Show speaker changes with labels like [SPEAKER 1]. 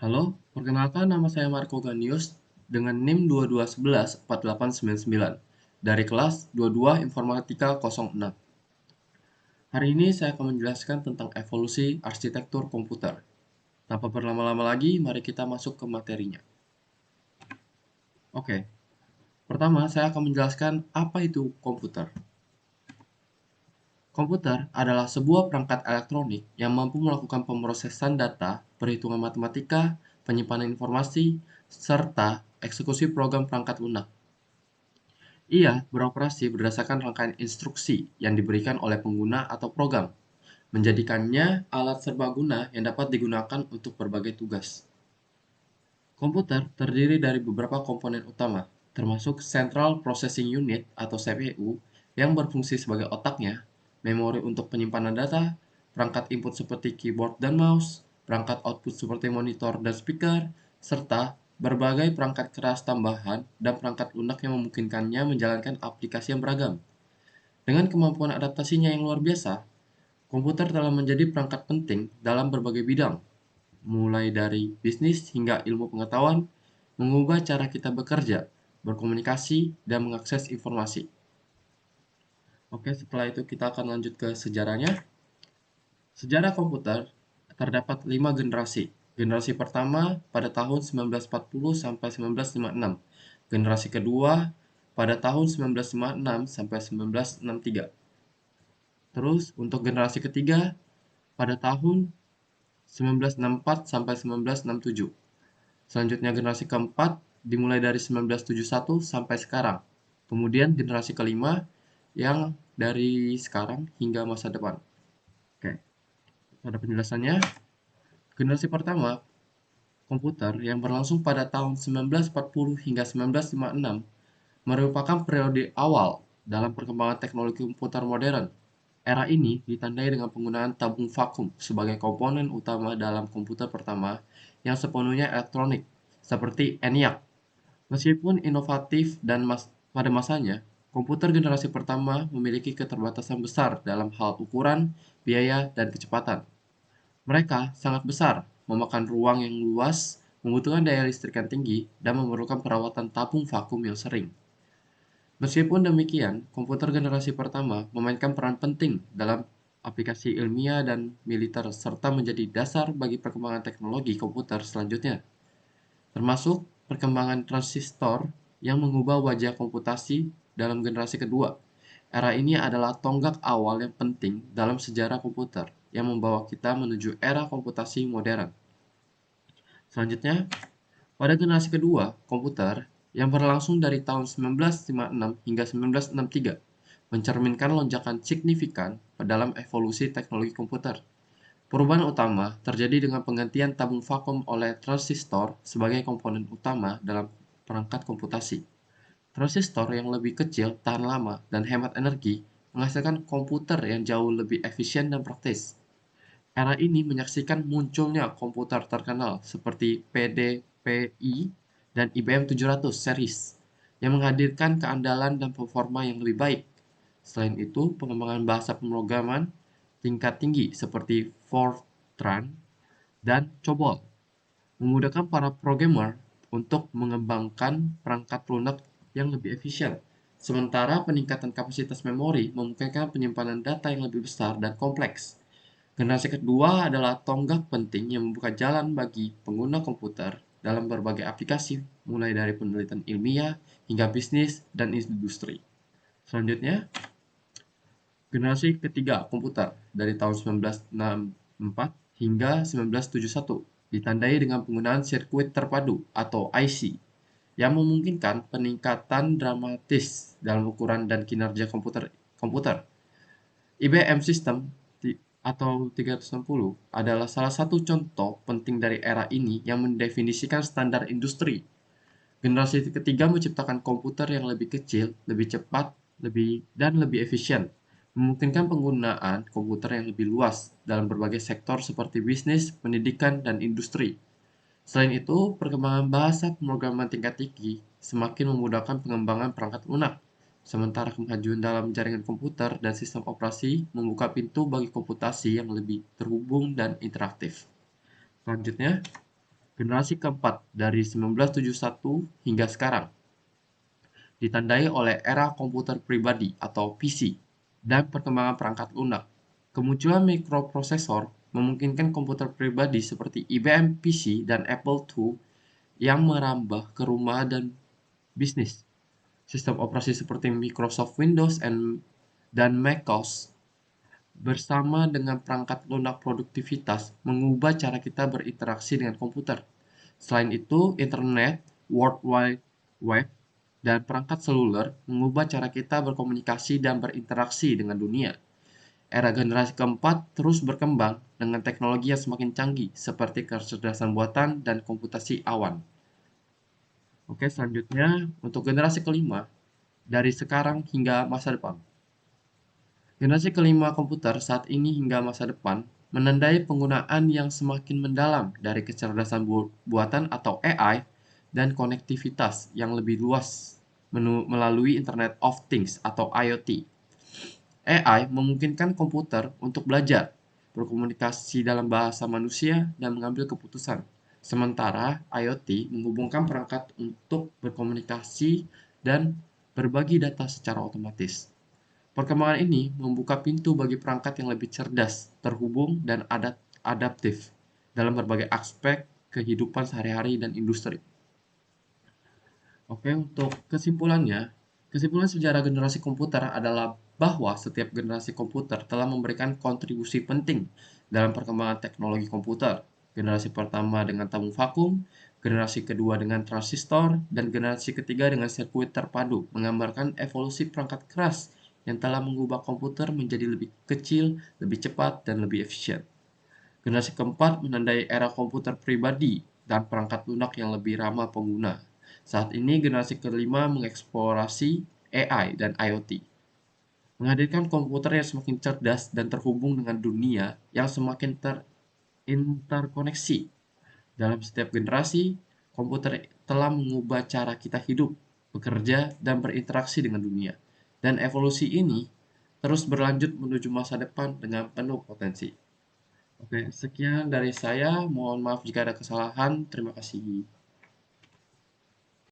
[SPEAKER 1] Halo, perkenalkan nama saya Marco Ganius dengan NIM 22114899 dari kelas 22 Informatika 06. Hari ini saya akan menjelaskan tentang evolusi arsitektur komputer. Tanpa berlama-lama lagi, mari kita masuk ke materinya. Oke, pertama saya akan menjelaskan apa itu komputer. Komputer adalah sebuah perangkat elektronik yang mampu melakukan pemrosesan data, perhitungan matematika, penyimpanan informasi, serta eksekusi program perangkat lunak. Ia beroperasi berdasarkan rangkaian instruksi yang diberikan oleh pengguna atau program, menjadikannya alat serbaguna yang dapat digunakan untuk berbagai tugas. Komputer terdiri dari beberapa komponen utama, termasuk Central Processing Unit atau CPU yang berfungsi sebagai otaknya, memori untuk penyimpanan data, perangkat input seperti keyboard dan mouse, perangkat output seperti monitor dan speaker, serta berbagai perangkat keras tambahan dan perangkat lunak yang memungkinkannya menjalankan aplikasi yang beragam. Dengan kemampuan adaptasinya yang luar biasa, komputer telah menjadi perangkat penting dalam berbagai bidang, mulai dari bisnis hingga ilmu pengetahuan, mengubah cara kita bekerja, berkomunikasi, dan mengakses informasi. Oke, setelah itu kita akan lanjut ke sejarahnya. Sejarah komputer terdapat 5 generasi. Generasi pertama pada tahun 1940 sampai 1956. Generasi kedua pada tahun 1956 sampai 1963. Terus untuk generasi ketiga pada tahun 1964 sampai 1967. Selanjutnya generasi keempat dimulai dari 1971 sampai sekarang. Kemudian generasi kelima yang dari sekarang hingga masa depan. Oke, pada penjelasannya, generasi pertama komputer yang berlangsung pada tahun 1940 hingga 1956 merupakan periode awal dalam perkembangan teknologi komputer modern. Era ini ditandai dengan penggunaan tabung vakum sebagai komponen utama dalam komputer pertama yang sepenuhnya elektronik, seperti ENIAC. Meskipun inovatif dan pada masanya, komputer generasi pertama memiliki keterbatasan besar dalam hal ukuran, biaya, dan kecepatan. Mereka sangat besar, memakan ruang yang luas, membutuhkan daya listrik yang tinggi, dan memerlukan perawatan tabung vakum yang sering. Meskipun demikian, komputer generasi pertama memainkan peran penting dalam aplikasi ilmiah dan militer serta menjadi dasar bagi perkembangan teknologi komputer selanjutnya, termasuk perkembangan transistor yang mengubah wajah komputasi dalam generasi kedua. Era ini adalah tonggak awal yang penting dalam sejarah komputer yang membawa kita menuju era komputasi modern. Selanjutnya, pada generasi kedua komputer yang berlangsung dari tahun 1956 hingga 1963 mencerminkan lonjakan signifikan dalam evolusi teknologi komputer. Perubahan utama terjadi dengan penggantian tabung vakum oleh transistor sebagai komponen utama dalam perangkat komputasi. Transistor yang lebih kecil, tahan lama, dan hemat energi menghasilkan komputer yang jauh lebih efisien dan praktis. Era ini menyaksikan munculnya komputer terkenal seperti PDP-i dan IBM 700 series yang menghadirkan keandalan dan performa yang lebih baik. Selain itu, pengembangan bahasa pemrograman tingkat tinggi seperti Fortran dan COBOL memudahkan para programmer untuk mengembangkan perangkat lunak yang lebih efisien. Sementara peningkatan kapasitas memori memungkinkan penyimpanan data yang lebih besar dan kompleks. Generasi kedua adalah tonggak penting yang membuka jalan bagi pengguna komputer dalam berbagai aplikasi, mulai dari penelitian ilmiah hingga bisnis dan industri. Selanjutnya, generasi ketiga komputer dari tahun 1964 hingga 1971 ditandai dengan penggunaan sirkuit terpadu atau IC yang memungkinkan peningkatan dramatis dalam ukuran dan kinerja komputer. IBM System atau 360 adalah salah satu contoh penting dari era ini yang mendefinisikan standar industri. Generasi ketiga menciptakan komputer yang lebih kecil, lebih cepat, dan lebih efisien, memungkinkan penggunaan komputer yang lebih luas dalam berbagai sektor seperti bisnis, pendidikan, dan industri. Selain itu, perkembangan bahasa pemrograman tingkat tinggi semakin memudahkan pengembangan perangkat lunak, sementara kemajuan dalam jaringan komputer dan sistem operasi membuka pintu bagi komputasi yang lebih terhubung dan interaktif. Selanjutnya, Generasi keempat dari 1971 hingga sekarang ditandai oleh era komputer pribadi atau PC dan perkembangan perangkat lunak. Kemunculan mikroprosesor memungkinkan komputer pribadi seperti IBM PC dan Apple II yang merambah ke rumah dan bisnis. Sistem operasi seperti Microsoft Windows dan macOS bersama dengan perangkat lunak produktivitas mengubah cara kita berinteraksi dengan komputer. Selain itu, internet, World Wide Web, dan perangkat seluler mengubah cara kita berkomunikasi dan berinteraksi dengan dunia. Era generasi keempat terus berkembang dengan teknologi yang semakin canggih seperti kecerdasan buatan dan komputasi awan. Oke, selanjutnya untuk generasi kelima dari sekarang hingga masa depan. Generasi kelima komputer saat ini hingga masa depan menandai penggunaan yang semakin mendalam dari kecerdasan buatan atau AI dan konektivitas yang lebih luas melalui Internet of Things atau IoT. AI memungkinkan komputer untuk belajar, berkomunikasi dalam bahasa manusia, dan mengambil keputusan. Sementara IoT menghubungkan perangkat untuk berkomunikasi dan berbagi data secara otomatis. Perkembangan ini membuka pintu bagi perangkat yang lebih cerdas, terhubung, dan adaptif dalam berbagai aspek kehidupan sehari-hari dan industri. Oke, untuk kesimpulan sejarah generasi komputer adalah bahwa setiap generasi komputer telah memberikan kontribusi penting dalam perkembangan teknologi komputer. Generasi pertama dengan tabung vakum, generasi kedua dengan transistor, dan generasi ketiga dengan sirkuit terpadu menggambarkan evolusi perangkat keras yang telah mengubah komputer menjadi lebih kecil, lebih cepat, dan lebih efisien. Generasi keempat menandai era komputer pribadi dan perangkat lunak yang lebih ramah pengguna. Saat ini generasi kelima mengeksplorasi AI dan IoT, menghadirkan komputer yang semakin cerdas dan terhubung dengan dunia yang semakin terinterkoneksi. Dalam setiap generasi, komputer telah mengubah cara kita hidup, bekerja, dan berinteraksi dengan dunia. Dan evolusi ini terus berlanjut menuju masa depan dengan penuh potensi. Oke, sekian dari saya. Mohon maaf jika ada kesalahan. Terima kasih.